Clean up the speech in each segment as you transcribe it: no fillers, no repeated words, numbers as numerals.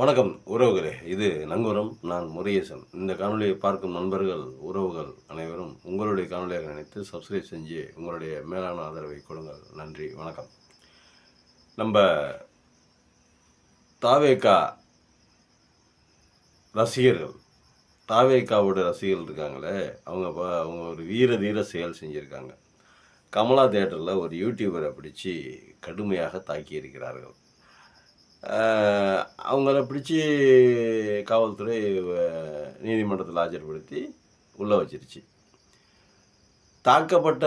வணக்கம் உறவுகளே, இது நங்கூரம். நான் முருகேசன். இந்த காணொலியை பார்க்கும் நண்பர்கள், உறவுகள் அனைவரும் உங்களுடைய காணொலியாக நினைத்து சப்ஸ்கிரைப் செஞ்சு உங்களுடைய மேலான ஆதரவை கொடுங்கள். நன்றி, வணக்கம். நம்ம தாவேகா ரசிகர்கள், தாவேகாவோட ரசிகர்கள் இருக்காங்களே, அவங்க ஒரு வீர தீர செயல் செஞ்சுருக்காங்க. கமலா தியேட்டரில் ஒரு யூடியூபரை பிடிச்சி கடுமையாக தாக்கி இருக்கிறார்கள். அவங்கள பிடிச்சி காவல்துறை நீதிமன்றத்தில் ஆஜர்படுத்தி உள்ளே வச்சிருச்சு. தாக்கப்பட்ட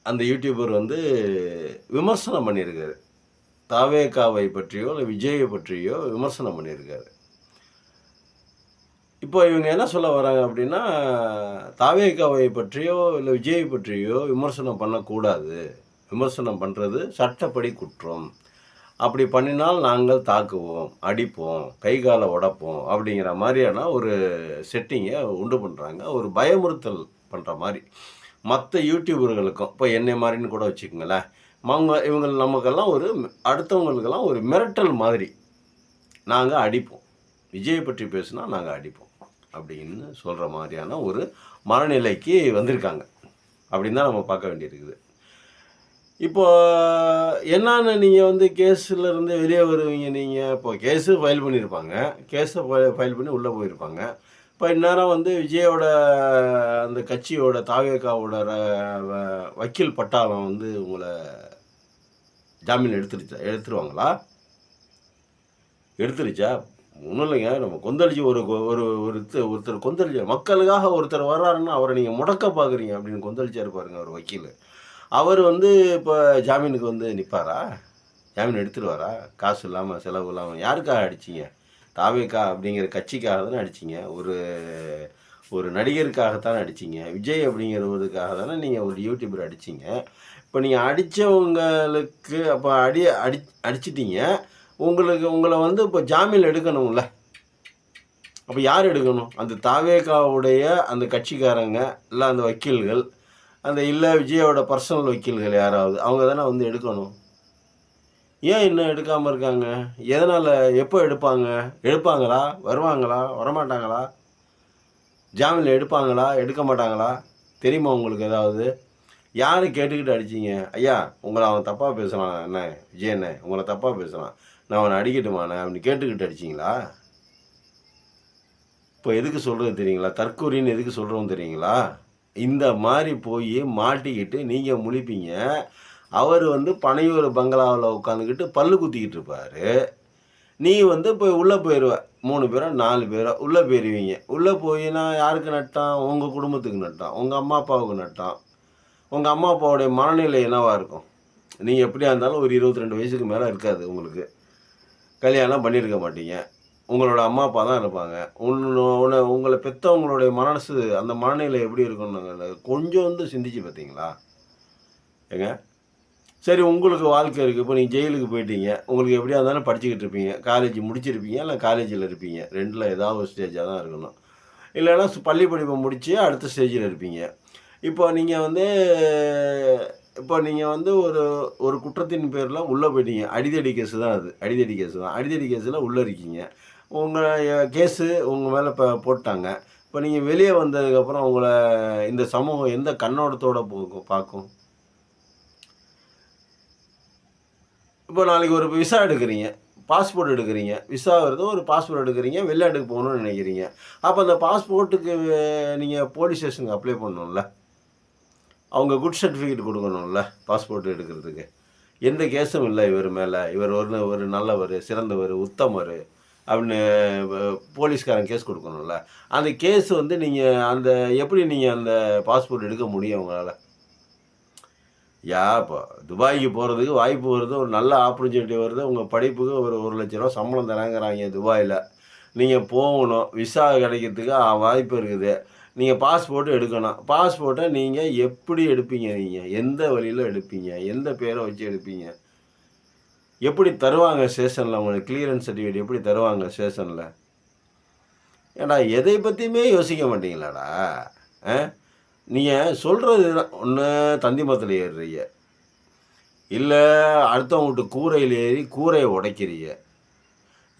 அந்த யூடியூபர் விமர்சனம் பண்ணியிருக்காரு. தாவேகாவை பற்றியோ இல்லை விஜயை பற்றியோ விமர்சனம் பண்ணியிருக்காரு. இப்போ இவங்க என்ன சொல்ல வராங்க அப்படின்னா, தாவேகாவை பற்றியோ இல்லை விஜயை பற்றியோ விமர்சனம் பண்ணக்கூடாது, விமர்சனம் பண்ணுறது சட்டப்படி குற்றம், அப்படி பண்ணினால் நாங்கள் தாக்குவோம், அடிப்போம், கை காலை உடைப்போம் அப்படிங்கிற மாதிரியான ஒரு செட்டிங்கை உண்டு பண்ணுறாங்க. ஒரு பயமுறுத்தல் பண்ணுற மாதிரி மற்ற யூடியூபர்களுக்கும், இப்போ என்னை மாதிரின்னு கூட வச்சுக்கோங்களேன், இவங்க நமக்கெல்லாம் அடுத்தவங்களுக்கெல்லாம் ஒரு மிரட்டல் மாதிரி, நாங்கள் அடிப்போம், விஜயை பற்றி பேசுனா நாங்கள் அடிப்போம் அப்படின்னு சொல்கிற மாதிரியான ஒரு மனநிலைக்கு வந்திருக்காங்க. அப்படின்னு தான் நம்ம பார்க்க வேண்டியிருக்குது. இப்போ என்னன்னு நீங்கள் கேஸில் வெளியே வருவீங்க. நீங்கள் இப்போ கேஸு ஃபைல் பண்ணியிருப்பாங்க, கேஸை ஃபைல் பண்ணி உள்ளே போயிருப்பாங்க. இப்போ இந்நேரம் விஜயோட அந்த கட்சியோட தாவேகாவோட வக்கீல் பட்டாளம் உங்களை ஜாமீன் எடுத்துருவாங்களா? எடுத்துருச்சா? ஒன்றும் இல்லைங்க. நம்ம கொந்தளிச்சு ஒருத்தர் கொந்தளிச்ச மக்களுக்காக ஒருத்தர் வர்றாருன்னா அவரை நீங்கள் முடக்க பார்க்குறீங்க அப்படின்னு கொந்தளிச்சா இருப்பாருங்க ஒரு வக்கீல். அவர் இப்போ ஜாமீனுக்கு நிற்பாரா? ஜாமீன் எடுத்துருவாரா? காசு இல்லாமல், செலவு இல்லாமல். யாருக்காக அடிச்சிங்க? தாவேகா அப்படிங்கிற கட்சிக்காக தானே அடிச்சிங்க. ஒரு நடிகருக்காகத்தானே அடிச்சிங்க. விஜய் அப்படிங்கிறவருக்காக தானே நீங்கள் ஒரு யூடியூபர் அடிச்சிங்க. இப்போ நீங்கள் அடித்தவங்களுக்கு அப்போ அடிச்சிட்டிங்க. உங்களை இப்போ ஜாமீன் எடுக்கணும்ல. அப்போ யார் எடுக்கணும்? அந்த தாவேகாவுடைய அந்த கட்சிக்காரங்க, இல்லை அந்த வக்கீல்கள், இல்லை விஜயோட பர்சனல் வக்கீல்கள் யாராவது, அவங்க தானே எடுக்கணும். ஏன் இன்னும் எடுக்காமல் இருக்காங்க? எதனால்? எப்போ எடுப்பாங்களா? வருவாங்களா? வரமாட்டாங்களா? ஜாமீனில் எடுப்பாங்களா? எடுக்க மாட்டாங்களா? தெரியுமா உங்களுக்கு ஏதாவது? யாரை கேட்டுக்கிட்டு அடிச்சிங்க? ஐயா, உங்களை அவன் தப்பாக பேசுகிறான் என்ன, விஜய் என்ன உங்களை தப்பாக பேசுகிறான், நான் அவனை அடிக்கட்டுமாண்ணே அப்படின்னு கேட்டுக்கிட்டு அடிச்சிங்களா? இப்போ எதுக்கு சொல்கிறது தெரியுங்களா? தற்கொலைன்னு எதுக்கு சொல்கிறோம் தெரியுங்களா? இந்த மாதிரி போய் மாட்டிக்கிட்டு நீங்கள் முழிப்பீங்க. அவர் பனையூர் பங்களாவில் உட்காந்துக்கிட்டு பல்லு குத்திக்கிட்டு இருப்பார். நீ இப்போ உள்ளே போயிடுவ. 3 பேரோ 4 பேரோ உள்ளே போயிடுவீங்க. உள்ளே போயினா யாருக்கு நட்டான்? உங்கள் குடும்பத்துக்கு நட்டான், உங்கள் அம்மா அப்பாவுக்கு நட்டான். உங்கள் அம்மா அப்பாவுடைய மனநிலை என்னவாக இருக்கும்? நீங்கள் எப்படியா இருந்தாலும் ஒரு 22 வயசுக்கு மேலே இருக்காது உங்களுக்கு. கல்யாணம் பண்ணியிருக்க மாட்டீங்க. உங்களோட அம்மா அப்பா தான் இருப்பாங்க. உங்களை பெற்றவங்களுடைய மனசு, அந்த மனநிலை எப்படி இருக்குன்னு கொஞ்சம் சிந்திச்சு பார்த்தீங்களா? ஏங்க, சரி, உங்களுக்கு வாழ்க்கை இருக்குது. இப்போ நீங்கள் ஜெயிலுக்கு போயிட்டீங்க. உங்களுக்கு எப்படியா இருந்தாலும் படிச்சுக்கிட்டு இருப்பீங்க. காலேஜ் முடிச்சிருப்பீங்க, இல்லை காலேஜில் இருப்பீங்க. ரெண்டில் ஏதாவது ஒரு ஸ்டேஜாக தான் இருக்கணும். இல்லைன்னா பள்ளி படிப்பை முடித்து அடுத்த ஸ்டேஜில் இருப்பீங்க. இப்போ நீங்கள் ஒரு ஒரு குற்றத்தின் பேரில் உள்ளே போயிட்டீங்க. அடிதடி கேஸு தான் அது. அடிதடி கேஸில் உள்ளே இருக்கீங்க. உங்கள் கேஸு உங்கள் மேலே இப்போ போட்டாங்க. இப்போ நீங்கள் வெளியே வந்ததுக்கப்புறம் உங்களை இந்த சமூகம் எந்த கண்ணோட்டத்தோடு பார்க்கும்? இப்போ நாளைக்கு ஒரு விசா எடுக்கிறீங்க, பாஸ்போர்ட் எடுக்கிறீங்க. விசா வருது, ஒரு பாஸ்போர்ட் எடுக்கிறீங்க, வெளிநாட்டுக்கு போகணுன்னு நினைக்கிறீங்க. அப்போ அந்த பாஸ்போர்ட்டுக்கு நீங்கள் போலீஸ் ஸ்டேஷனுக்கு அப்ளை பண்ணணும்ல, அவங்க குட் சர்டிஃபிகேட் கொடுக்கணும்ல பாஸ்போர்ட் எடுக்கிறதுக்கு. எந்த கேஸும் இல்லை இவர் மேலே, இவர் ஒரு நல்லவர், சிறந்தவர், உத்தமர் அப்படின்னு போலீஸ்காரன் கேஸ் கொடுக்கணும்ல. அந்த கேஸ் நீங்கள் எப்படி நீங்கள் அந்த பாஸ்போர்ட் எடுக்க முடியும் உங்களால்? இப்போ துபாய்க்கு போகிறதுக்கு வாய்ப்பு வருது, ஒரு நல்ல ஆப்பர்ச்சுனிட்டி வருது, உங்கள் படிப்புக்கு ஒரு 1,00,000 ரூபா சம்பளம் தராங்கிறாங்க துபாயில். நீங்கள் போகணும், விசா கிடைக்கிறதுக்கு வாய்ப்பு இருக்குது. நீங்கள் பாஸ்போர்ட்டு எடுக்கணும். பாஸ்போர்ட்டை நீங்கள் எப்படி எடுப்பீங்க? நீங்கள் எந்த வழியில் எடுப்பீங்க? எந்த பேரை வச்சு எடுப்பீங்க? எப்படி தருவாங்க ஸ்டேஷனில்? உங்களுக்கு கிளியரன்ஸ் சர்டிஃபிகேட் எப்படி தருவாங்க ஸ்டேஷனில்? ஏடா, எதை பற்றியுமே யோசிக்க மாட்டீங்களாடா? நீங்கள் சொல்கிறது ஒன்று தந்தி மரத்தில் ஏறுறீங்க, இல்லை அடுத்தவங்க வீட்டு கூரையில் ஏறி கூரையை உடைக்கிறீங்க,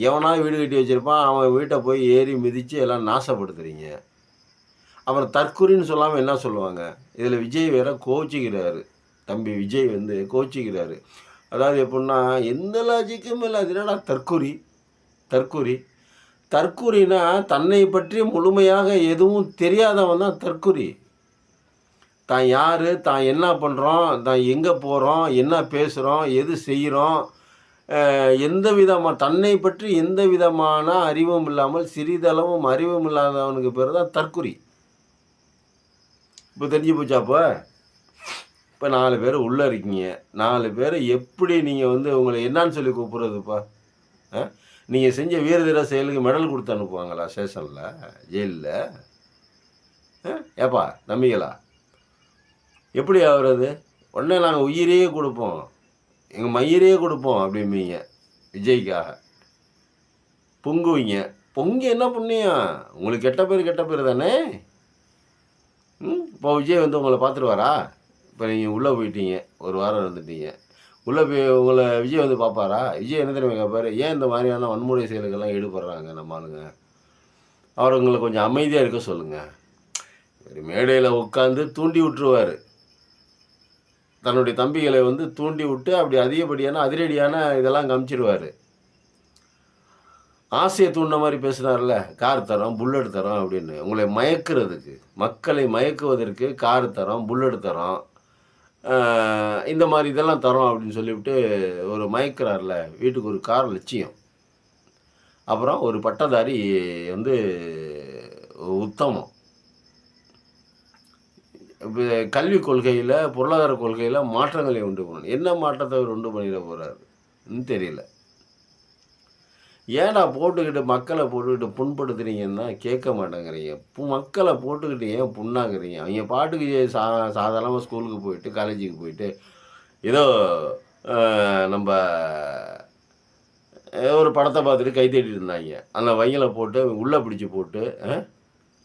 எவனா வீடு கட்டி வச்சுருப்பான், அவன் வீட்டை போய் ஏறி மிதித்து எல்லாம் நாசப்படுத்துறீங்க. அப்புறம் தற்குறின்னு சொல்லாமல் என்ன சொல்லுவாங்க? இதில் விஜய் வேற கோச்சிக்கிறாரு. தம்பி விஜய் வந்து கோச்சிக்கிறாரு. அதாவது எப்புடின்னா, எந்த லாஜிக்கும் இல்ல. அது என்னடா தற்குறி, தற்குறி. தற்குறினா தன்னை பற்றி முழுமையாக எதுவும் தெரியாதவன் தான் தற்குறி. தான் யார், தான் என்ன பண்ணுறோம், தான் எங்கே போகிறோம், என்ன பேசுகிறோம், எது செய்கிறோம், எந்த விதமாக தன்னை பற்றி எந்த விதமான அறிவும் இல்லாமல் சிறிதளவும் அறிவும் இல்லாதவனுக்கு பேர் தான் தற்குறி. இப்போ தெரிஞ்சு போச்சா? இப்போ 4 பேர் உள்ளே இருக்கீங்க. 4 பேரை எப்படி நீங்கள் வந்து உங்களை என்னான்னு சொல்லி கூப்பிட்றதுப்பா? நீங்கள் செஞ்ச வீர தீர செயலுக்கு மெடல் கொடுத்து அனுப்புவாங்களா ஸ்டேஷனில், ஜெயிலில்? ஏப்பா நம்பிங்களா? எப்படி ஆகுறது? உடனே நாங்கள் உயிரையே கொடுப்போம், எங்கள் மயிரையே கொடுப்போம் அப்படிம்பீங்க விஜய்க்காக. பொங்குவீங்க. பொங்கி என்ன புண்ணியம்? உங்களுக்கு கெட்ட பேர் தானே. இப்போ விஜய் வந்து உங்களை பார்த்துருவாரா? இப்போ நீங்கள் உள்ளே போயிட்டீங்க, ஒரு வாரம் இருந்துட்டீங்க. உள்ளே போய் உங்களை விஜய் வந்து பார்ப்பாரா? விஜய் என்ன தெரியுமா கேட்பாரு? ஏன் இந்த மாதிரியான வன்முறை செயல்கள்லாம் ஈடுபடுறாங்க நம்ம ஆளுங்க? அவர் உங்களை கொஞ்சம் அமைதியாக இருக்க சொல்லுங்கள். ஒரு மேடையில் உட்காந்து தூண்டி விட்டுருவார். தன்னுடைய தம்பிகளை வந்து தூண்டி விட்டு அப்படி அதிகப்படியான அதிரடியான இதெல்லாம் காமிச்சிடுவார். ஆசையை தூண்டின மாதிரி பேசுனார்ல, கார் தரோம், புல்லட் தரோம் அப்படின்னு. உங்களை மயக்கிறதுக்கு, மக்களை மயக்குவதற்கு கார் தரோம், புல்லட் தரோம், இந்த மாதிரி இதெல்லாம் தரோம் அப்படின்னு சொல்லிவிட்டு ஒரு மயக்கிறார்ல. வீட்டுக்கு ஒரு கார் லட்சியம். அப்புறம் ஒரு பட்டதாரி வந்து உத்தமம். இப்போ கல்விக் கொள்கையில், பொருளாதார கொள்கையில் மாற்றங்களை உண்டு பண்ணணும். என்ன மாற்றத்தை அவர் உண்டு பண்ணிட போகிறாருன்னு தெரியல. ஏன்டா போட்டுக்கிட்டு மக்களை போட்டுக்கிட்டு புண்படுத்துறீங்கன்னா கேட்க மாட்டேங்கிறீங்க. மக்களை போட்டுக்கிட்டு ஏன் புண்ணாக்குறீங்க? அவங்க பாட்டுக்கு சாதாரணமாக ஸ்கூலுக்கு போயிட்டு காலேஜுக்கு போயிட்டு ஏதோ நம்ம ஒரு படத்தை பார்த்துட்டு கை தேடிட்டு இருந்தாங்க. அந்த வங்கியில் போட்டு உள்ளே பிடிச்சி போட்டு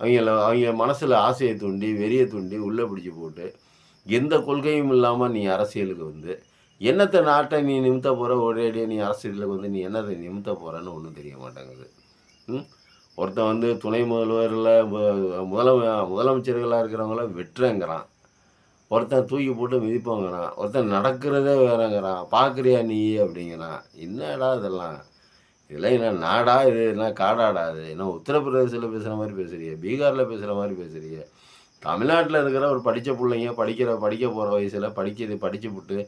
அவங்க மனசில் ஆசையை தூண்டி வெறியை தூண்டி உள்ளே பிடிச்சி போட்டு எந்த கொள்கையும் இல்லாமல் நீ அரசியலுக்கு வந்து என்னத்தை நாட்டை நீ நிமித்த போகிற, ஒரேடியாக நீ அரசியலுக்கு வந்து நீ என்னத்தை நிமித்த போகிறன்னு ஒன்றும் தெரிய மாட்டேங்குது. ஒருத்தன் வந்து துணை முதல்வரில் முதலமைச்சர்களாக இருக்கிறவங்கள வெட்டுறேங்கிறான், ஒருத்தன் தூக்கி போட்டு மிதிப்பாங்கிறான், ஒருத்தன் நடக்கிறதே வேறங்கிறான், பார்க்குறியா நீ அப்படிங்கிறான். என்னடா இதெல்லாம்? இதெல்லாம் என்ன நாடா? இது என்ன காடாடா? இது என்ன உத்தரப்பிரதேசத்தில் பேசுகிற மாதிரி பேசுகிறீங்க, பீகாரில் பேசுகிற மாதிரி பேசுகிறீங்க. தமிழ்நாட்டில் இருக்கிற ஒரு படித்த பிள்ளைங்க படிக்க போகிற வயசில் படித்து விட்டு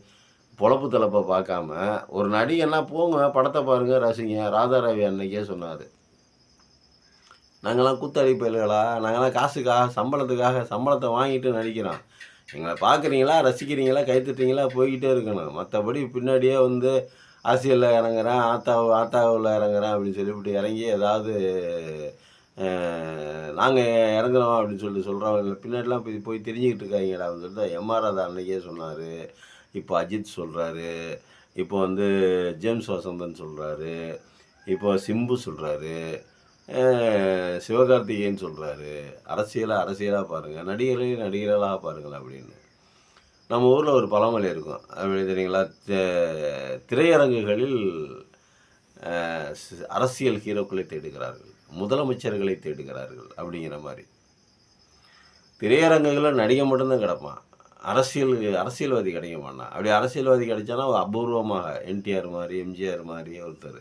பொழப்பு தலைப்பை பார்க்காம ஒரு நடிகன்னா போங்க படத்தை பாருங்கள் ரசிங்க. ராதாரவி அன்னைக்கே சொன்னார், நாங்களாம் கூத்தாடி பயல்களா? நாங்களாம் காசுக்காக சம்பளத்தை வாங்கிட்டு நடிக்கிறோம். எங்களை பார்க்குறீங்களா, ரசிக்கிறீங்களா, கைத்தட்டுறீங்களா, போய்கிட்டே இருக்கணும். மற்றபடி பின்னாடியே வந்து அரசியலில் இறங்குறேன், ஆத்தாவில் இறங்குறேன் அப்படின்னு சொல்லிவிட்டு இறங்கி ஏதாவது நாங்கள் இறங்குறோம் அப்படின்னு சொல்கிறவங்க பின்னாடிலாம் போய் தெரிஞ்சுக்கிட்டு இருக்காங்கடா அப்படின்னு சொல்லிட்டு எம்ஆர் ராதா அன்னைக்கே சொன்னார். இப்போ அஜித் சொல்கிறாரு, இப்போ வந்து ஜேம்ஸ் வசந்தன் சொல்கிறாரு, இப்போ சிம்பு சொல்கிறாரு, சிவகார்த்திகேயன் சொல்கிறாரு. அரசியலாக பாருங்கள், நடிகர்களாக பாருங்கள் அப்படின்னு. நம்ம ஊரில் ஒரு பழமொழி இருக்கும், அப்படி தெரியுங்களா? திரையரங்குகளில் அரசியல் ஹீரோக்களை தேடுகிறார்கள், முதலமைச்சர்களை தேடுகிறார்கள் அப்படிங்கிற மாதிரி. திரையரங்குகளில் நடிகை மட்டும்தான் கிடப்பான், அரசியல்வாதி கிடைக்க மாட்டான். அப்படி அரசியல்வாதி கிடைச்சானா அபூர்வமாக என்டிஆர் மாதிரி, எம்ஜிஆர் மாதிரி ஒருத்தர்.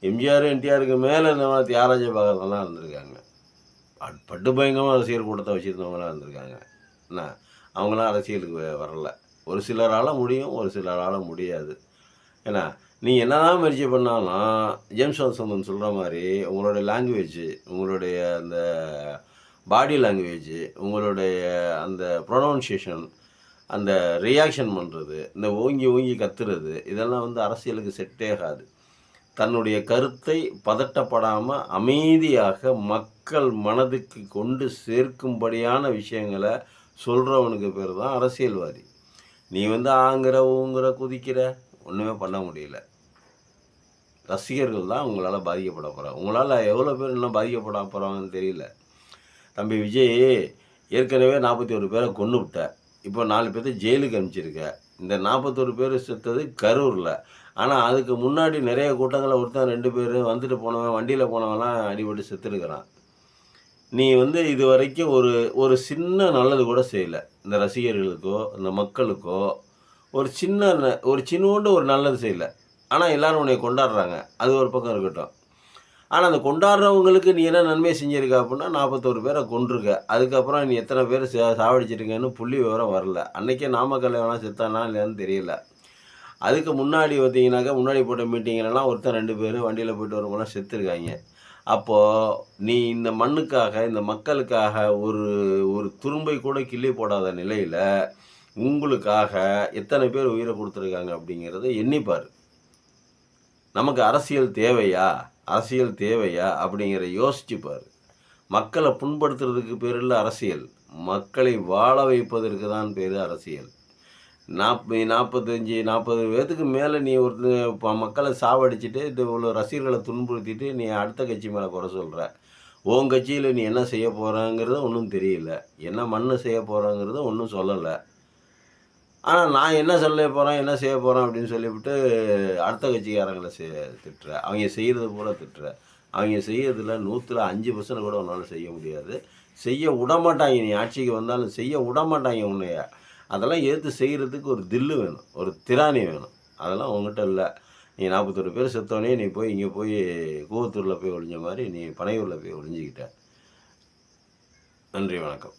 எம்ஜிஆர் என்டிஆருக்கு மேலே இந்த மாதிரி தியாகராஜ பகவத்லாம் இருந்திருக்காங்க. பட்டு பயங்கரமாக ரசிகர் கூட்டத்தை வச்சுருந்தவங்களாம் இருந்திருக்காங்க. என்ன அவங்களாம் அரசியலுக்கு வரல. ஒரு சிலரால் முடியும், ஒரு சிலரால் முடியாது. ஏன்னா நீங்கள் என்ன தான் முயற்சி பண்ணாலும் ஜேம்ஸ் வாட்சன் சொல்கிற மாதிரி உங்களுடைய லாங்குவேஜ், உங்களுடைய அந்த பாடி லாங்குவேஜ், உங்களுடைய அந்த ப்ரொனவுன்சியேஷன், அந்த ரியாக்ஷன் பண்ணுறது, இந்த ஓங்கி கத்துறது, இதெல்லாம் வந்து அரசியலுக்கு செட்டே ஆகாது. தன்னுடைய கருத்தை பதட்டப்படாமல் அமைதியாக மக்கள் மனதுக்கு கொண்டு சேர்க்கும்படியான விஷயங்களை சொல்கிறவனுக்கு பேர் தான் அரசியல்வாதி. நீ வந்து ஊங்குற குதிக்கிற ஒன்றுமே பண்ண முடியல. ரசிகர்கள் தான் உங்களால் பாதிக்கப்பட போகிறாங்க. உங்களால் எவ்வளோ பேர் இன்னும் பாதிக்கப்பட போகிறாங்கன்னு தெரியல. தம்பி விஜய் ஏற்கனவே 41 பேரை கொண்டு விட்ட, இப்போ 4 பேர்த்த ஜெயிலுக்கு அனுப்பிச்சிருக்க. இந்த 41 பேர் செத்தது கரூரில். ஆனால் அதுக்கு முன்னாடி நிறைய கூட்டங்களில் ஒருத்தன் 2 பேர் வந்துட்டு போனவன் வண்டியில் போனவன்லாம் அடிபட்டு செத்துருக்கிறான். நீ வந்து இது வரைக்கும் ஒரு ஒரு சின்ன நல்லது கூட செய்யல. இந்த ரசிகர்களுக்கோ, இந்த மக்களுக்கோ ஒரு ஒரு சின்னூண்டு ஒரு நல்லது செய்யல. ஆனா எல்லாரும் உன்னைய கொண்டாடுறாங்க. அது ஒரு பக்கம் இருக்கட்டும். ஆனா அந்த கொண்டாடுறவங்களுக்கு நீ என்ன நன்மை செஞ்சிருக்க அப்புட்ன்னா, 41 பேர கொன்றுக்க. அதுக்கப்புறம் நீ எத்தன பேர சாவடிச்சிருக்கன்னு புள்ளி விவரம் வரல. அன்னைக்கே நாமக்கல்ல எவனா செத்தானா இல்லையான்னு தெரியல. அதுக்கு முன்னாடி பார்த்தீங்கன்னாக்கா, முன்னாடி போட்ட மீட்டிங்லலாம் ஒருத்தன் 2 பேரு வண்டியில போயிட்டு வரவங்கலாம் செத்துருக்காய்ங்க. அப்போ நீ இந்த மண்ணுக்காக, இந்த மக்களுக்காக ஒரு ஒரு துரும்பை கூட கிள்ளி போடாத நிலையில, உங்களுக்காக எத்தனை பேர் உயிர குடுத்துருக்காங்க அப்படிங்கிறத எண்ணிப் பாரு. நமக்கு அரசியல் தேவையா? அரசியல் தேவையா? அப்படிங்கிறத யோசிச்சு பாரு. மக்கள புண்படுத்துறதுக்கு பேர் இல்ல அரசியல். மக்களை வாழ வைப்பதற்கு தான் பேரு அரசியல். 45, 40 பேத்துக்கு மேல நீ ஒரு மக்கள சாவடிச்சுட்டு, இவ்வளோ ரசிகர்கள துன்புறுத்திட்டு, நீ அடுத்த கட்சி மேல குறை சொல்ற. உன் கட்சியில நீ என்ன செய்ய போறங்கிறது ஒண்ணும் தெரியல. என்ன மண்ணு செய்ய போறங்கிறது ஒண்ணும் சொல்லல. ஆனா நான் என்ன சொல்ல போறேன், என்ன செய்ய போறேன் அப்படின்னு சொல்லிப்புட்டு அடுத்த கட்சிக்காரங்கள திட்டுற. அவைங்க செய்றது போல திட்டுற. அவைங்க செய்யறதுல 100ல 5% கூட உன்னால செய்ய முடியாது. செய்ய விடமாட்டாய்ங்க. நீ ஆட்சிக்கு வந்தாலும் செய்ய விடமாட்டாய்ங்க உன்னைய. அதெல்லாம் எதிர்த்து செய்றதுக்கு ஒரு தில்லு வேணும். ஒரு திராணி வேணும். அதெல்லாம் உன்கிட்ட இல்ல. நீ 41 பேர் செத்தோனே நீ போய் இங்க போய் கூவத்தூர்ல போய் ஒளிஞ்ச மாரி, நீ பனையூர்ல போய் ஒளிஞ்சுக்கிட்ட. நன்றி, வணக்கம்.